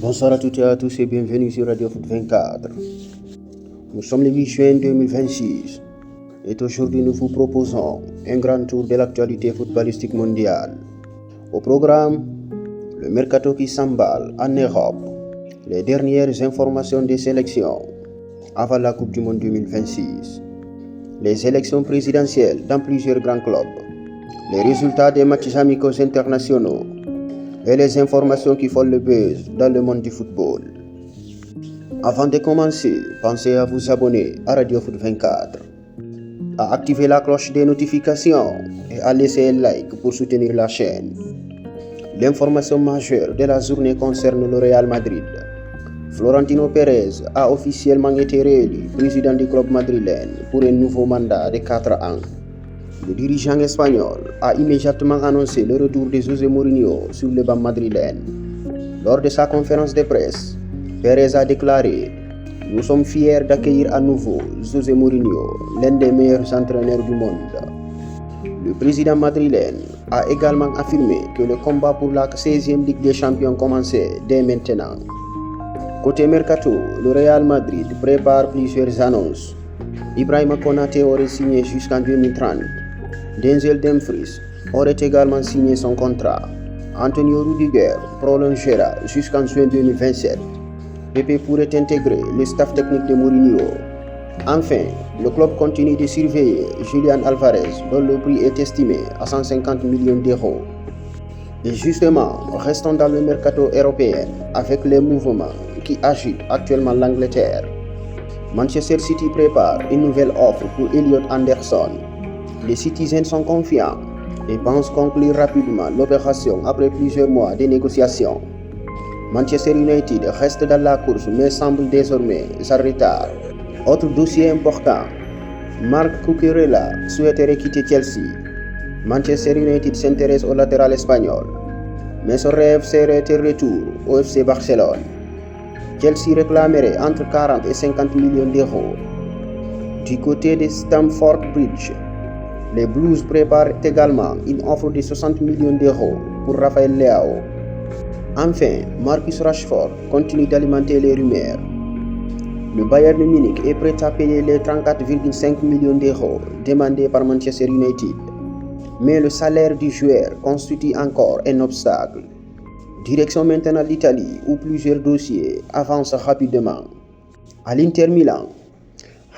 Bonsoir à toutes et à tous et bienvenue sur Radio Foot 24. Nous sommes le 8 juin 2026 et aujourd'hui nous vous proposons un grand tour de l'actualité footballistique mondiale. Au programme, le mercato qui s'emballe en Europe, les dernières informations des sélections avant la Coupe du Monde 2026, les élections présidentielles dans plusieurs grands clubs, les résultats des matchs amicaux internationaux et les informations qui font le buzz dans le monde du football. Avant de commencer, pensez à vous abonner à Radio Foot 24, à activer la cloche des notifications et à laisser un like pour soutenir la chaîne. L'information majeure de la journée concerne le Real Madrid. Florentino Pérez a officiellement été réélu président du club madrilène pour un nouveau mandat de 4 ans. Le dirigeant espagnol a immédiatement annoncé le retour de José Mourinho sur le banc madrilène. Lors de sa conférence de presse, Pérez a déclaré « Nous sommes fiers d'accueillir à nouveau José Mourinho, l'un des meilleurs entraîneurs du monde ». Le président madrilène a également affirmé que le combat pour la 16e Ligue des Champions commençait dès maintenant. Côté mercato, le Real Madrid prépare plusieurs annonces. Ibrahima Konaté aurait signé jusqu'en 2030. Denzel Dumfries aurait également signé son contrat. Antonio Rudiger prolongera jusqu'en juin 2027. Pepe pourrait intégrer le staff technique de Mourinho. Enfin, le club continue de surveiller Julian Alvarez, dont le prix est estimé à 150 millions d'euros. Et justement, restons dans le mercato européen avec les mouvements qui agitent actuellement l'Angleterre. Manchester City prépare une nouvelle offre pour Elliot Anderson. Les Citizens sont confiants et pensent conclure rapidement l'opération après plusieurs mois de négociations. Manchester United reste dans la course mais semble désormais en retard. Autre dossier important, Marc Cucurella souhaiterait quitter Chelsea. Manchester United s'intéresse au latéral espagnol, mais son rêve serait un retour au FC Barcelone. Chelsea réclamerait entre 40 et 50 millions d'euros. Du côté de Stamford Bridge, les Blues préparent également une offre de 60 millions d'euros pour Rafael Leao. Enfin, Marcus Rashford continue d'alimenter les rumeurs. Le Bayern de Munich est prêt à payer les 34,5 millions d'euros demandés par Manchester United. Mais le salaire du joueur constitue encore un obstacle. Direction maintenant l'Italie où plusieurs dossiers avancent rapidement. À l'Inter Milan,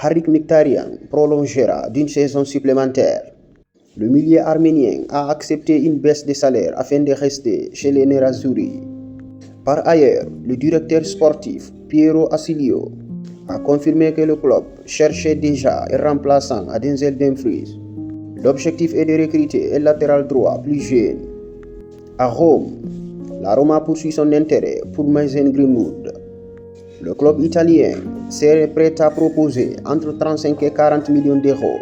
Harik Mkhitaryan prolongera d'une saison supplémentaire. Le milieu arménien a accepté une baisse de salaire afin de rester chez les Nerazzurri. Par ailleurs, le directeur sportif Piero Assilio a confirmé que le club cherchait déjà un remplaçant à Denzel Dumfries. L'objectif est de recruter un latéral droit plus jeune. À Rome, la Roma poursuit son intérêt pour Mason Greenwood. Le club italien serait prêt à proposer entre 35 et 40 millions d'euros.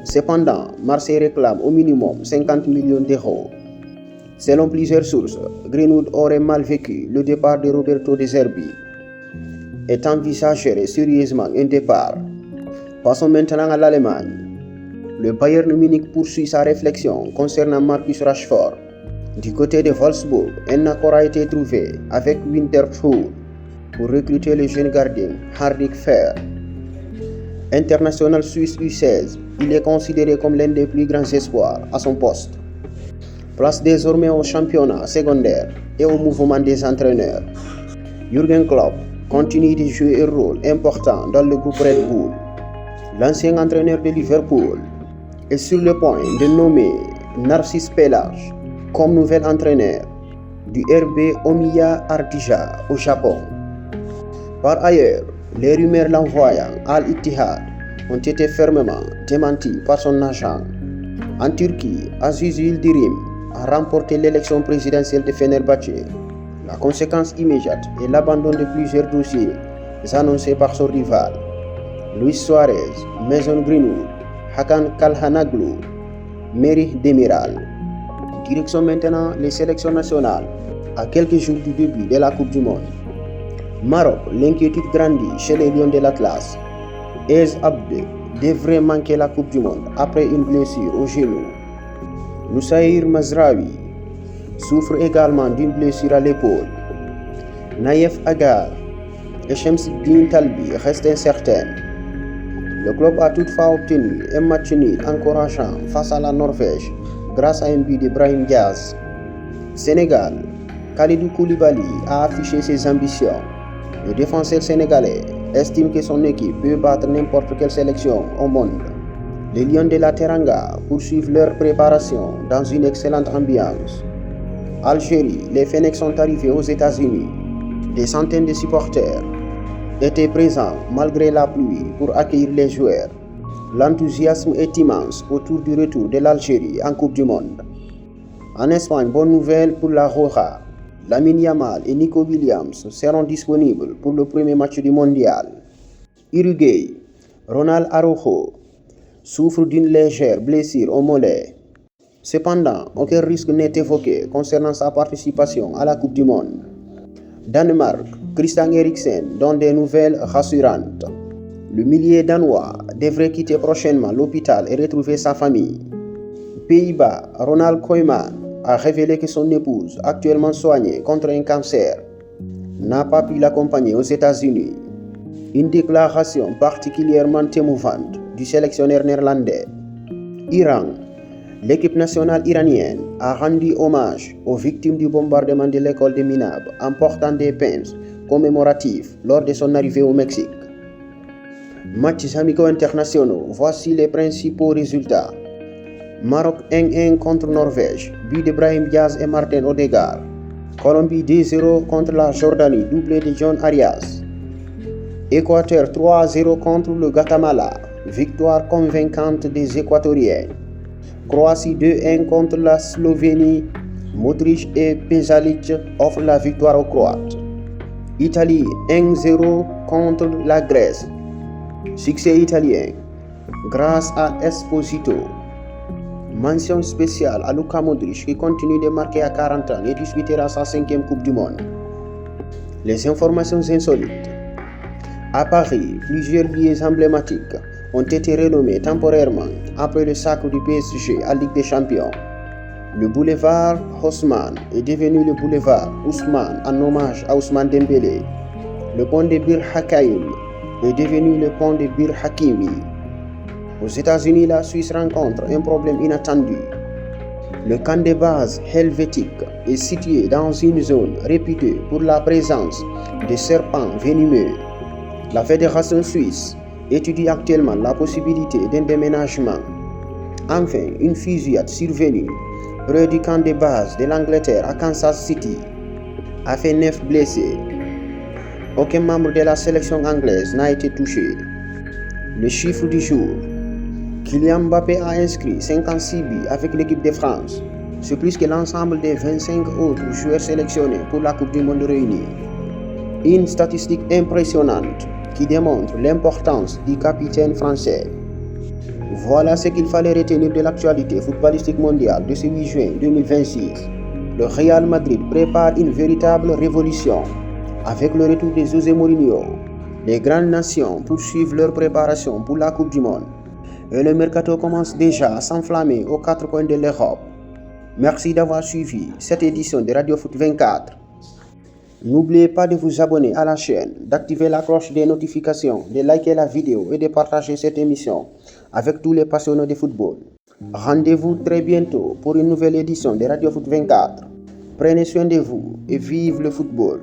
Cependant, Marseille réclame au minimum 50 millions d'euros. Selon plusieurs sources, Greenwood aurait mal vécu le départ de Roberto De Zerbi et envisagerait sérieusement un départ. Passons maintenant à l'Allemagne. Le Bayern de Munich poursuit sa réflexion concernant Marcus Rashford. Du côté de Wolfsburg, un accord a été trouvé avec Winterthur pour recruter le jeune gardien Hardik Fer. International suisse U16, il est considéré comme l'un des plus grands espoirs à son poste. Place désormais au championnat secondaire et au mouvement des entraîneurs. Jürgen Klopp continue de jouer un rôle important dans le groupe Red Bull. L'ancien entraîneur de Liverpool est sur le point de nommer Narcís Pelage comme nouvel entraîneur du RB Omiya Ardija au Japon. Par ailleurs, les rumeurs l'envoyant à Al-Ittihad ont été fermement démenties par son agent. En Turquie, Aziz Yildirim a remporté l'élection présidentielle de Fenerbahçe. La conséquence immédiate est l'abandon de plusieurs dossiers annoncés par son rival. Luis Suarez, Mason Greenwood, Hakan Calhanoglu, Merih Demiral. Direction maintenant les sélections nationales à quelques jours du début de la Coupe du Monde. Maroc, l'inquiétude grandit chez les Lions de l'Atlas. Ez Abde devrait manquer la Coupe du Monde après une blessure au genou. Noussaïr Mazraoui souffre également d'une blessure à l'épaule. Naïef Agar et Shamsuddin Talbi restent incertains. Le club a toutefois obtenu un match nul encourageant face à la Norvège grâce à un but de Brahim Diaz. Sénégal, Kalidou Koulibaly a affiché ses ambitions. Le défenseur sénégalais estime que son équipe peut battre n'importe quelle sélection au monde. Les Lions de la Teranga poursuivent leur préparation dans une excellente ambiance. Algérie, les Phoenix sont arrivés aux États-Unis. Des centaines de supporters étaient présents malgré la pluie pour accueillir les joueurs. L'enthousiasme est immense autour du retour de l'Algérie en Coupe du Monde. En Espagne, bonne nouvelle pour la Roja. Lamine Yamal et Nico Williams seront disponibles pour le premier match du mondial. Uruguay, Ronald Araujo souffre d'une légère blessure au mollet. Cependant, aucun risque n'est évoqué concernant sa participation à la Coupe du Monde. Danemark, Christian Eriksen donne des nouvelles rassurantes. Le milieu danois devrait quitter prochainement l'hôpital et retrouver sa famille. Pays-Bas, Ronald Koeman a révélé que son épouse, actuellement soignée contre un cancer, n'a pas pu l'accompagner aux États-Unis. Une déclaration particulièrement émouvante du sélectionneur néerlandais. Iran, l'équipe nationale iranienne a rendu hommage aux victimes du bombardement de l'école de Minab en portant des pinces commémoratifs lors de son arrivée au Mexique. Matchs amicaux internationaux, voici les principaux résultats. Maroc 1-1 contre Norvège, but de Brahim Diaz et Martin Odegaard. Colombie 2-0 contre la Jordanie, doublé de John Arias. Équateur 3-0 contre le Guatemala, victoire convaincante des Équatoriens. Croatie 2-1 contre la Slovénie, Modric et Pesalic offrent la victoire aux Croates. Italie 1-0 contre la Grèce, succès italien grâce à Esposito. Mention spéciale à Luka Modric qui continue de marquer à 40 ans et disputera sa 5e Coupe du Monde. Les informations insolites. À Paris, plusieurs billets emblématiques ont été renommés temporairement après le sacre du PSG à Ligue des Champions. Le boulevard Haussmann est devenu le boulevard Ousmane en hommage à Ousmane Dembélé. Le pont de Bir Hakeim est devenu le pont de Bir Hakimi. Aux États-Unis, la Suisse rencontre un problème inattendu. Le camp de base helvétique est situé dans une zone réputée pour la présence de serpents venimeux. La Fédération suisse étudie actuellement la possibilité d'un déménagement. Enfin, une fusillade survenue près du camp de base de l'Angleterre à Kansas City a fait 9 blessés. Aucun membre de la sélection anglaise n'a été touché. Le chiffre du jour. Kylian Mbappé a inscrit 56 buts avec l'équipe de France. C'est plus que l'ensemble des 25 autres joueurs sélectionnés pour la Coupe du Monde réunie. Une statistique impressionnante qui démontre l'importance du capitaine français. Voilà ce qu'il fallait retenir de l'actualité footballistique mondiale de ce 8 juin 2026. Le Real Madrid prépare une véritable révolution. Avec le retour de José Mourinho, les grandes nations poursuivent leur préparation pour la Coupe du Monde. Et le mercato commence déjà à s'enflammer aux 4 coins de l'Europe. Merci d'avoir suivi cette édition de Radio Foot 24. N'oubliez pas de vous abonner à la chaîne, d'activer la cloche des notifications, de liker la vidéo et de partager cette émission avec tous les passionnés de football. Rendez-vous très bientôt pour une nouvelle édition de Radio Foot 24. Prenez soin de vous et vive le football.